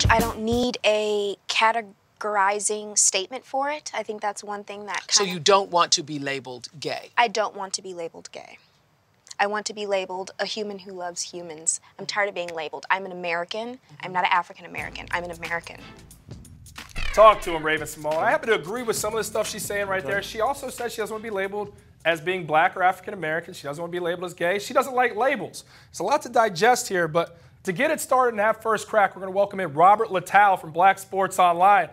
much. I don't need a categorizing statement for it. I think that's one thing that So you don't want to be labeled gay? I don't want to be labeled gay. I want to be labeled a human who loves humans. I'm tired of being labeled. I'm an American. I'm not an African American. I'm an American. Talk to him, Raven-Symone. I happen to agree with some of the stuff she's saying right there. She also said she doesn't want to be labeled as being black or African American. She doesn't want to be labeled as gay. She doesn't like labels. It's a lot to digest here, but to get it started and have first crack, we're going to welcome in Robert Littal from Black Sports Online.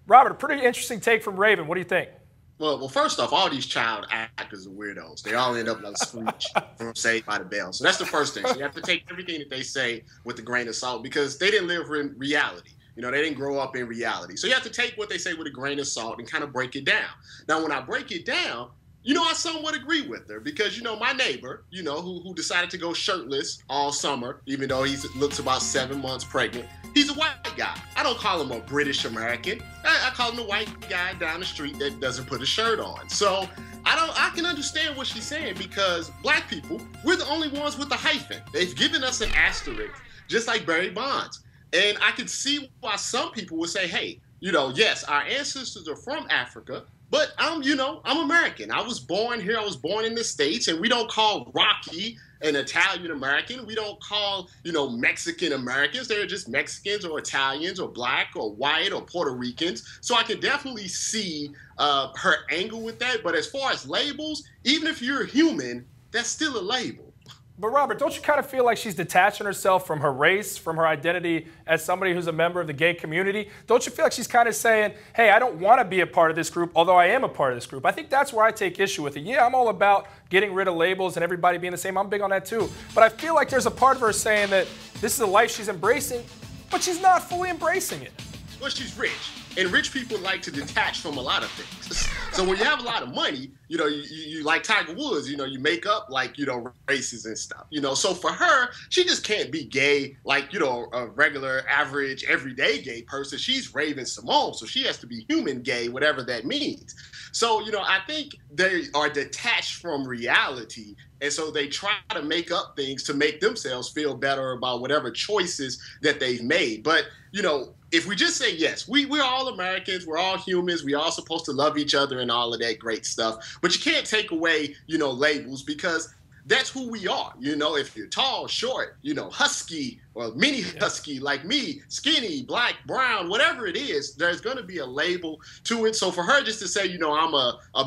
Robert, a pretty interesting take from Raven. What do you think? Well, first off, all these child actors are weirdos. They all end up like Screech from Saved by the Bell. So that's the first thing. So you have to take everything that they say with a grain of salt because they didn't live in reality. You know, they didn't grow up in reality. So you have to take what they say with a grain of salt and kind of break it down. Now, when I break it down, you know, I somewhat agree with her because, you know, my neighbor, you know, who decided to go shirtless all summer, even though he looks about 7 months pregnant, he's a white guy. I don't call him a British American. I call him a white guy down the street that doesn't put a shirt on. So I can understand what she's saying because black people, we're the only ones with the hyphen. They've given us an asterisk, just like Barry Bonds. And I could see why some people would say, hey, you know, yes, our ancestors are from Africa, but I'm American. I was born here. I was born in the States, and we don't call Rocky an Italian American. We don't call, you know, Mexican Americans. They're just Mexicans or Italians or black or white or Puerto Ricans. So I can definitely see her angle with that. But as far as labels, even if you're human, that's still a label. But Robert, don't you kind of feel like she's detaching herself from her race, from her identity as somebody who's a member of the gay community? Don't you feel like she's kind of saying, hey, I don't want to be a part of this group, although I am a part of this group? I think that's where I take issue with it. Yeah, I'm all about getting rid of labels and everybody being the same. I'm big on that too. But I feel like there's a part of her saying that this is a life she's embracing, but she's not fully embracing it. Well, she's rich. And rich people like to detach from a lot of things. So when you have a lot of money, you know, you like Tiger Woods, you know, you make up like, you know, races and stuff, you know. So for her, she just can't be gay like, you know, a regular, average, everyday gay person. She's Raven-Symone, so she has to be human gay, whatever that means. So, you know, I think they are detached from reality. And so they try to make up things to make themselves feel better about whatever choices that they've made. But, you know, if we just say, yes, we're all Americans, we're all humans, we're all supposed to love each other and all of that great stuff. But you can't take away, you know, labels because that's who we are. You know, if you're tall, short, you know, husky or mini husky like me, skinny, black, brown, whatever it is, there's going to be a label to it. So for her just to say, you know, I'm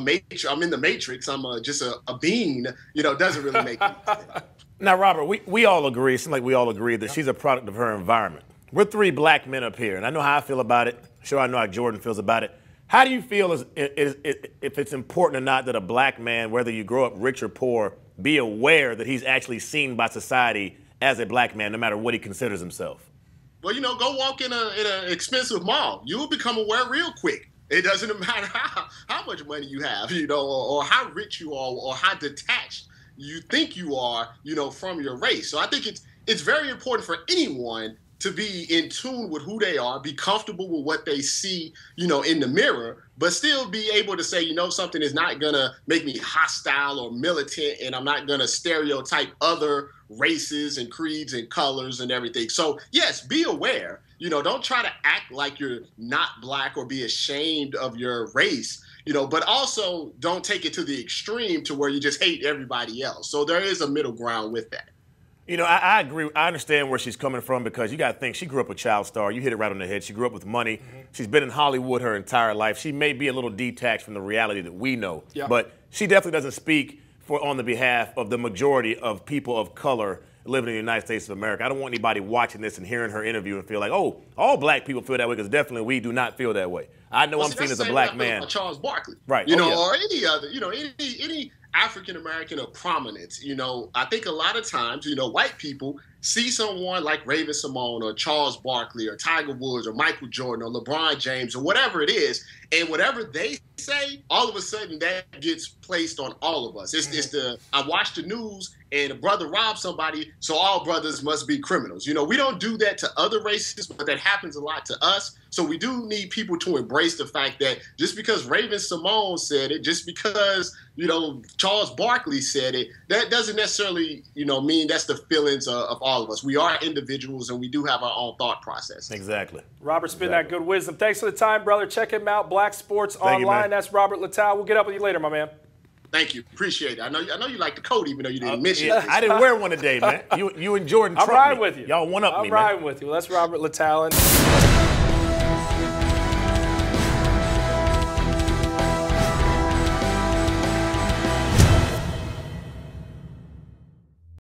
in the matrix, I'm just a bean, you know, doesn't really make any sense. Now, Robert, we all agree, it seems like we all agree that she's a product of her environment. We're three black men up here, and I know how I feel about it. Sure, I know how Jordan feels about it. How do you feel if it's important or not that a black man, whether you grow up rich or poor, be aware that he's actually seen by society as a black man, no matter what he considers himself? Well, you know, go walk in an expensive mall. You will become aware real quick. It doesn't matter how much money you have, you know, or how rich you are, or how detached you think you are, you know, from your race. So I think it's very important for anyone to be in tune with who they are, be comfortable with what they see, you know, in the mirror, but still be able to say, you know, something is not going to make me hostile or militant, and I'm not going to stereotype other races and creeds and colors and everything. So, yes, be aware. You know, don't try to act like you're not black or be ashamed of your race, you know, but also don't take it to the extreme to where you just hate everybody else. So there is a middle ground with that. You know, I agree. I understand where she's coming from because you got to think she grew up a child star. You hit it right on the head. She grew up with money. She's been in Hollywood her entire life. She may be a little detached from the reality that we know, but she definitely doesn't speak on the behalf of the majority of people of color living in the United States of America. I don't want anybody watching this and hearing her interview and feel like, oh, all black people feel that way, because definitely we do not feel that way. I know I'm seen as a black man. Charles Barkley, right? You know, or any other, you know, any African-American of prominence, you know, I think a lot of times, you know, white people see someone like Raven-Symone or Charles Barkley or Tiger Woods or Michael Jordan or LeBron James or whatever it is, and whatever they say, all of a sudden that gets placed on all of us. I watch the news and a brother robs somebody, so all brothers must be criminals. You know, we don't do that to other races, but that happens a lot to us. So we do need people to embrace the fact that just because Raven-Symone said it, just because, you know, Charles Barkley said it, that doesn't necessarily, you know, mean that's the feelings of all of us. We are individuals, and we do have our own thought process. Exactly. Robert, spin that good wisdom. Thanks for the time, brother. Check him out, Black Sports Online. That's Robert Littal. We'll get up with you later, my man. Thank you. Appreciate it. I know you like the coat, even though you didn't mention it. I didn't wear one today, man. You and Jordan I'm trumped riding me. with you. Y'all one up me, man. I'm riding with you. Well, that's Robert Littal.